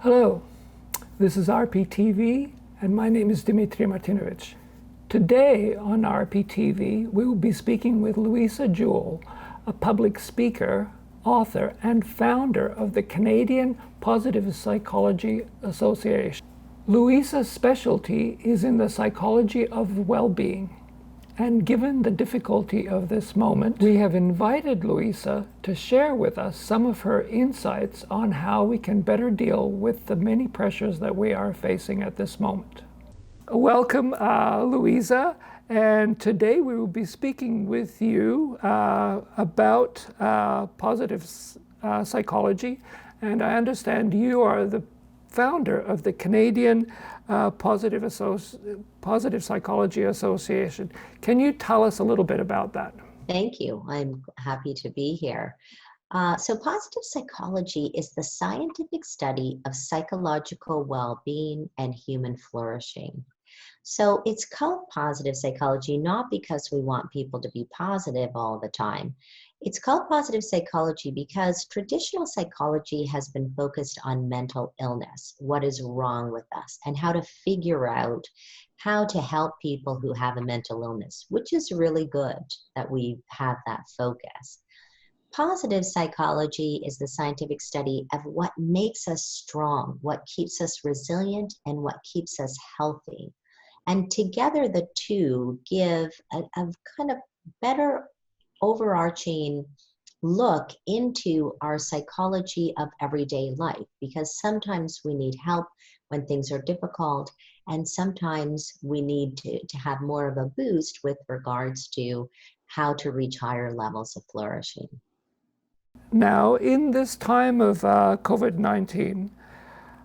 Hello, this is RPTV and my name is Dimitri Martinovich. Today on RPTV we will be speaking with Louisa Jewell, a public speaker, author and founder of the Canadian Positive Psychology Association. Louisa's specialty is in the psychology of well-being. And given the difficulty of this moment, we have invited Louisa to share with us some of her insights on how we can better deal with the many pressures that we are facing at this moment. Welcome, Louisa, and today we will be speaking with you about positive psychology, and I understand you are the founder of the Canadian Positive Psychology Association. Can you tell us a little bit about that? Thank you. I'm happy to be here. So positive psychology is the scientific study of psychological well-being and human flourishing. So it's called positive psychology not because we want people to be positive all the time. It's called positive psychology because traditional psychology has been focused on mental illness, what is wrong with us, and how to figure out how to help people who have a mental illness, which is really good that we have that focus. Positive psychology is the scientific study of what makes us strong, what keeps us resilient, and what keeps us healthy. And together the two give a kind of better overarching look into our psychology of everyday life, because sometimes we need help when things are difficult, and sometimes we need to have more of a boost with regards to how to reach higher levels of flourishing. Now, in this time of COVID-19,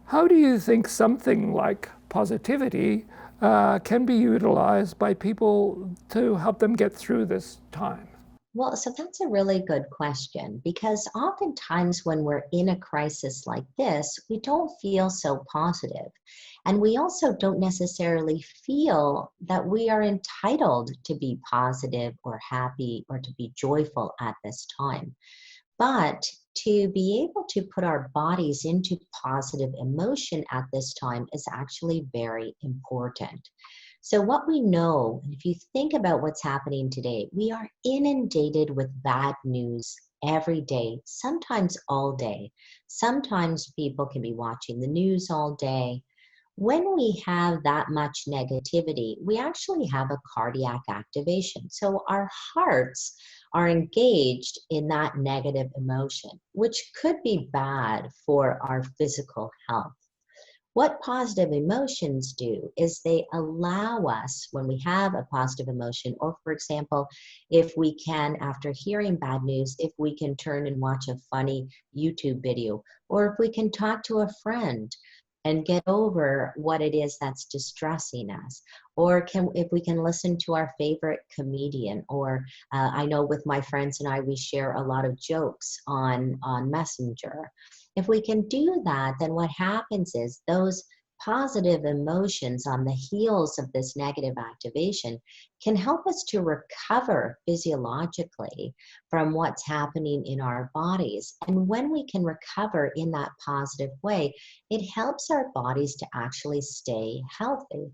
how do you think something like positivity can be utilized by people to help them get through this time? Well, so that's a really good question, because oftentimes when we're in a crisis like this, we don't feel so positive. And we also don't necessarily feel that we are entitled to be positive or happy or to be joyful at this time. But to be able to put our bodies into positive emotion at this time is actually very important. So what we know, if you think about what's happening today, we are inundated with bad news every day, sometimes all day. Sometimes people can be watching the news all day. When we have that much negativity, we actually have a cardiac activation. So our hearts are engaged in that negative emotion, which could be bad for our physical health. What positive emotions do is they allow us, when we have a positive emotion, or for example, if we can, after hearing bad news, if we can turn and watch a funny YouTube video, or if we can talk to a friend and get over what it is that's distressing us, or if we can listen to our favorite comedian, or I know with my friends and I, we share a lot of jokes on Messenger. If we can do that, then what happens is those positive emotions on the heels of this negative activation can help us to recover physiologically from what's happening in our bodies. And when we can recover in that positive way, it helps our bodies to actually stay healthy.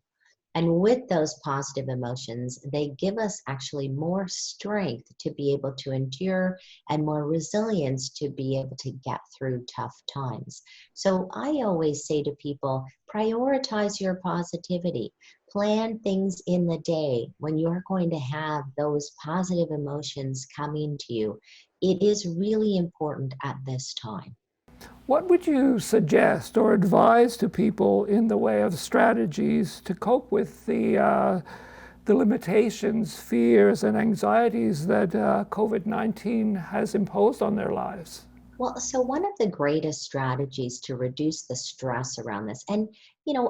And with those positive emotions, they give us actually more strength to be able to endure and more resilience to be able to get through tough times. So I always say to people, prioritize your positivity. Plan things in the day when you're going to have those positive emotions coming to you. It is really important at this time. What would you suggest or advise to people in the way of strategies to cope with the limitations, fears, and anxieties that COVID-19 has imposed on their lives? Well, so one of the greatest strategies to reduce the stress around this, and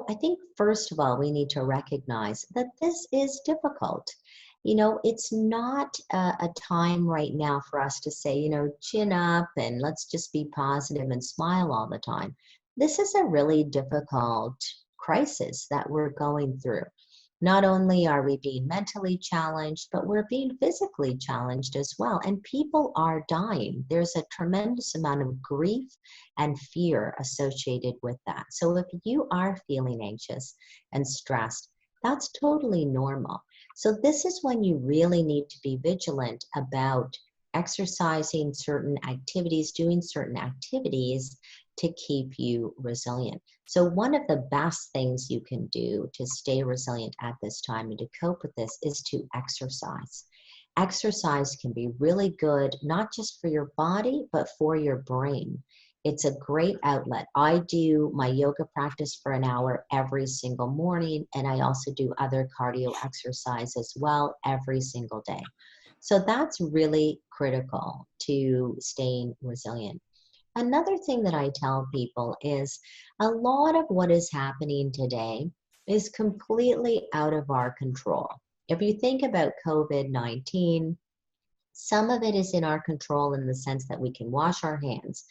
I think first of all, we need to recognize that this is difficult. It's not a time right now for us to say, chin up and let's just be positive and smile all the time. This is a really difficult crisis that we're going through. Not only are we being mentally challenged, but we're being physically challenged as well. And people are dying. There's a tremendous amount of grief and fear associated with that. So if you are feeling anxious and stressed, that's totally normal. So this is when you really need to be vigilant about exercising certain activities, doing certain activities to keep you resilient. So one of the best things you can do to stay resilient at this time and to cope with this is to exercise. Exercise can be really good, not just for your body, but for your brain. It's a great outlet. I do my yoga practice for an hour every single morning, and I also do other cardio exercise as well every single day. So that's really critical to staying resilient. Another thing that I tell people is a lot of what is happening today is completely out of our control. If you think about COVID-19, some of it is in our control in the sense that we can wash our hands,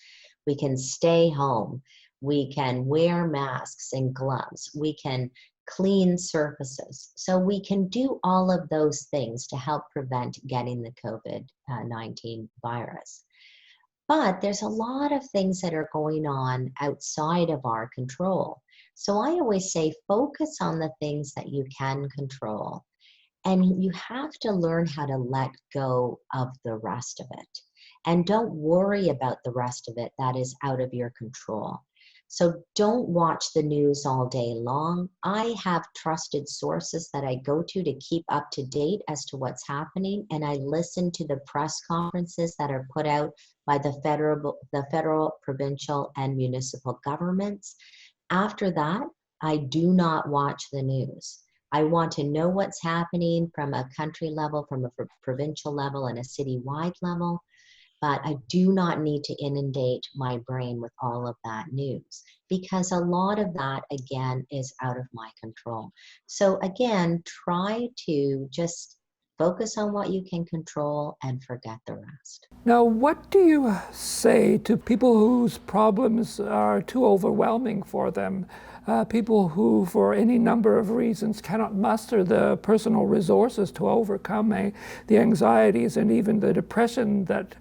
we can stay home, we can wear masks and gloves, we can clean surfaces. So we can do all of those things to help prevent getting the COVID-19 virus. But there's a lot of things that are going on outside of our control. So I always say focus on the things that you can control. And you have to learn how to let go of the rest of it. And don't worry about the rest of it that is out of your control. So don't watch the news all day long. I have trusted sources that I go to keep up to date as to what's happening. And I listen to the press conferences that are put out by the federal, provincial, and municipal governments. After that, I do not watch the news. I want to know what's happening from a country level, from a provincial level, and a citywide level. But I do not need to inundate my brain with all of that news because a lot of that, again, is out of my control. So again, try to just focus on what you can control and forget the rest. Now, what do you say to people whose problems are too overwhelming for them? People who, for any number of reasons, cannot muster the personal resources to overcome the anxieties and even the depression that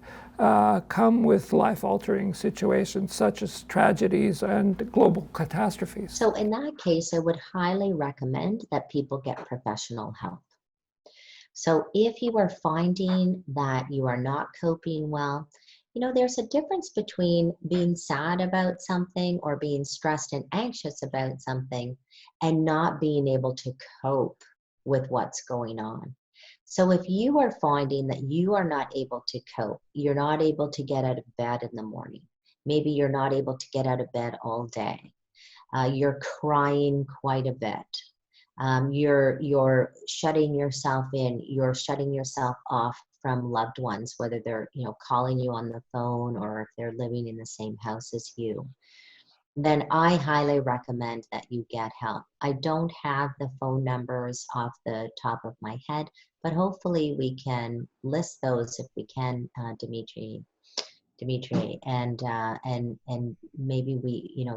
come with life-altering situations such as tragedies and global catastrophes. So in that case, I would highly recommend that people get professional help. So if you are finding that you are not coping well, there's a difference between being sad about something or being stressed and anxious about something and not being able to cope with what's going on. So if you are finding that you are not able to cope, you're not able to get out of bed in the morning, maybe you're not able to get out of bed all day, you're crying quite a bit, you're shutting yourself in, you're shutting yourself off from loved ones, whether they're calling you on the phone or if they're living in the same house as you, then I highly recommend that you get help. I don't have the phone numbers off the top of my head, but hopefully we can list those if we can, Dimitri, and maybe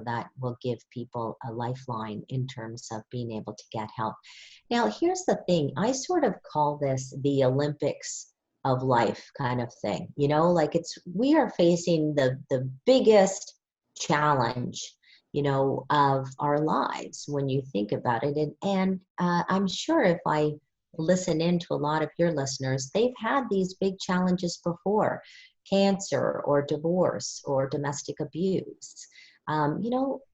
that will give people a lifeline in terms of being able to get help. Now, here's the thing. I sort of call this the Olympics of life kind of thing. We are facing the biggest challenge, of our lives when you think about it. And I'm sure if I listen in to a lot of your listeners, they've had these big challenges before. Cancer or divorce or domestic abuse.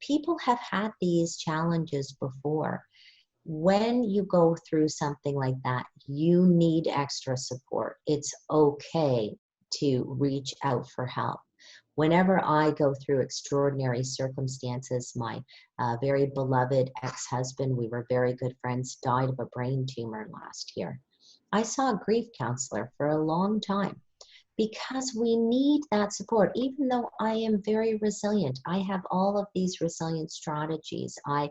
People have had these challenges before. When you go through something like that, you need extra support. It's okay to reach out for help. Whenever I go through extraordinary circumstances, my very beloved ex-husband, we were very good friends, died of a brain tumor last year. I saw a grief counselor for a long time, because we need that support. Even though I am very resilient, I have all of these resilient strategies. I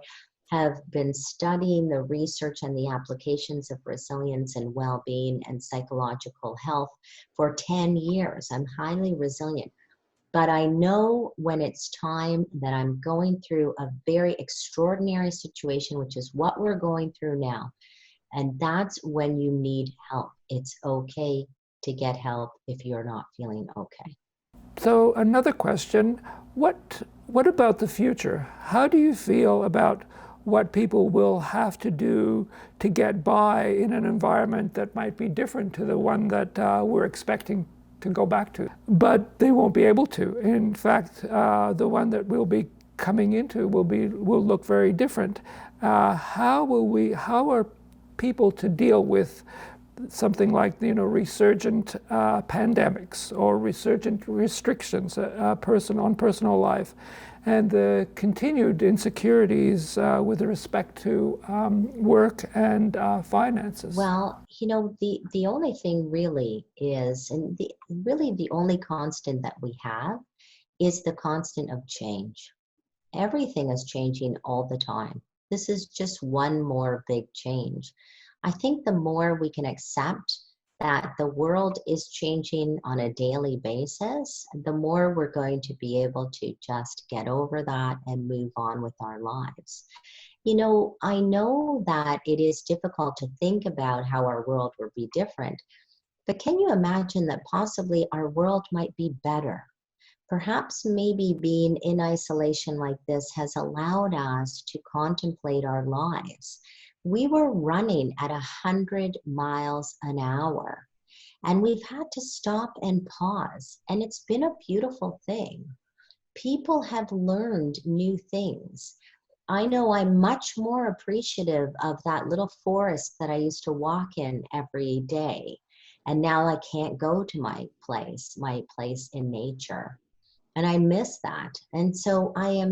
have been studying the research and the applications of resilience and well-being and psychological health for 10 years. I'm highly resilient. But I know when it's time that I'm going through a very extraordinary situation, which is what we're going through now. And that's when you need help. It's okay to get help if you're not feeling okay. So another question, what about the future? How do you feel about what people will have to do to get by in an environment that might be different to the one that we're expecting to go back to? But they won't be able to. In fact, the one that we'll be coming into will look very different. How are people to deal with something like resurgent pandemics or resurgent restrictions on personal life, and the continued insecurities with respect to work and finances? Well, the only thing really is, and really the only constant that we have is the constant of change. Everything is changing all the time. This is just one more big change. I think the more we can accept that the world is changing on a daily basis, the more we're going to be able to just get over that and move on with our lives. I know that it is difficult to think about how our world would be different, but can you imagine that possibly our world might be better? Perhaps maybe being in isolation like this has allowed us to contemplate our lives. We were running at 100 miles an hour, and we've had to stop and pause, and it's been a beautiful thing. People have learned new things. I know I'm much more appreciative of that little forest that I used to walk in every day, and now I can't go to my place in nature. And I miss that. And so I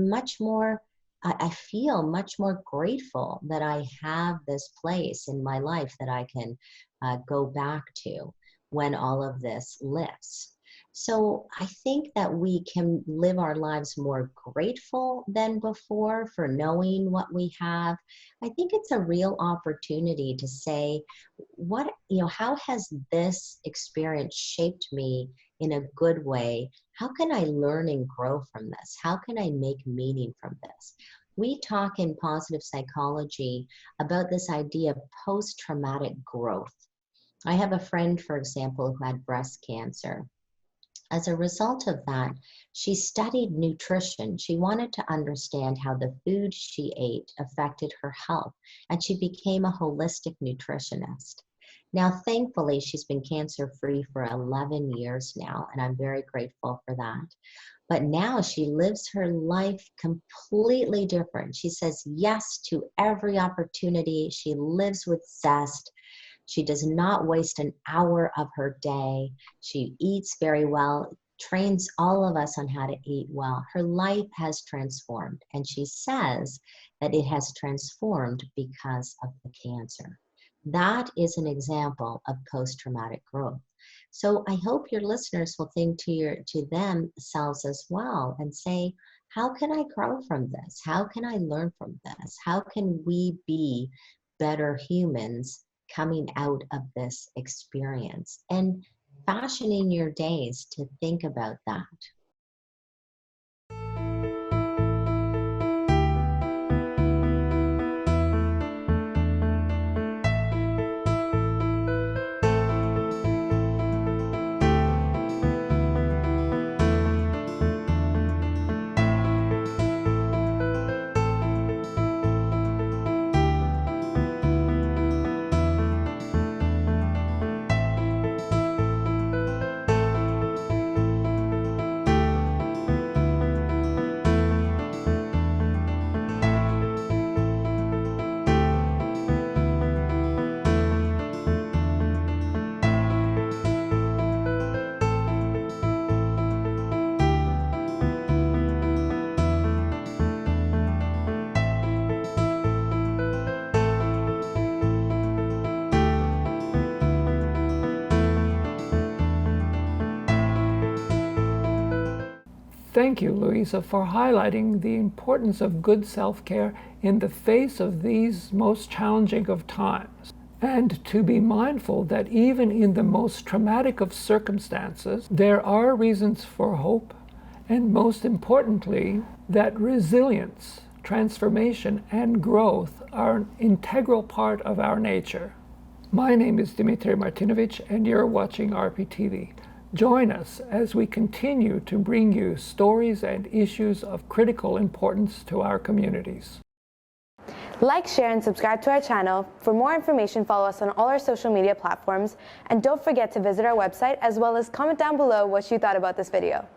feel much more grateful that I have this place in my life that I can go back to when all of this lifts. So I think that we can live our lives more grateful than before for knowing what we have. I think it's a real opportunity to say, how has this experience shaped me in a good way? How can I learn and grow from this? How can I make meaning from this? We talk in positive psychology about this idea of post-traumatic growth. I have a friend, for example, who had breast cancer. As a result of that, she studied nutrition. She wanted to understand how the food she ate affected her health, and she became a holistic nutritionist. Now, thankfully, she's been cancer-free for 11 years now, and I'm very grateful for that. But now she lives her life completely different. She says yes to every opportunity. She lives with zest. She does not waste an hour of her day. She eats very well, trains all of us on how to eat well. Her life has transformed, and she says that it has transformed because of the cancer. That is an example of post-traumatic growth. So I hope your listeners will think to themselves as well and say, how can I grow from this? How can I learn from this? How can we be better humans coming out of this experience? And fashioning your days to think about that. Thank you, Louisa, for highlighting the importance of good self-care in the face of these most challenging of times, and to be mindful that even in the most traumatic of circumstances, there are reasons for hope and most importantly, that resilience, transformation, and growth are an integral part of our nature. My name is Dimitri Martinovic, and you're watching RPTV. Join us as we continue to bring you stories and issues of critical importance to our communities. Like, share, and subscribe to our channel. For more information, follow us on all our social media platforms. And don't forget to visit our website, as well as comment down below what you thought about this video.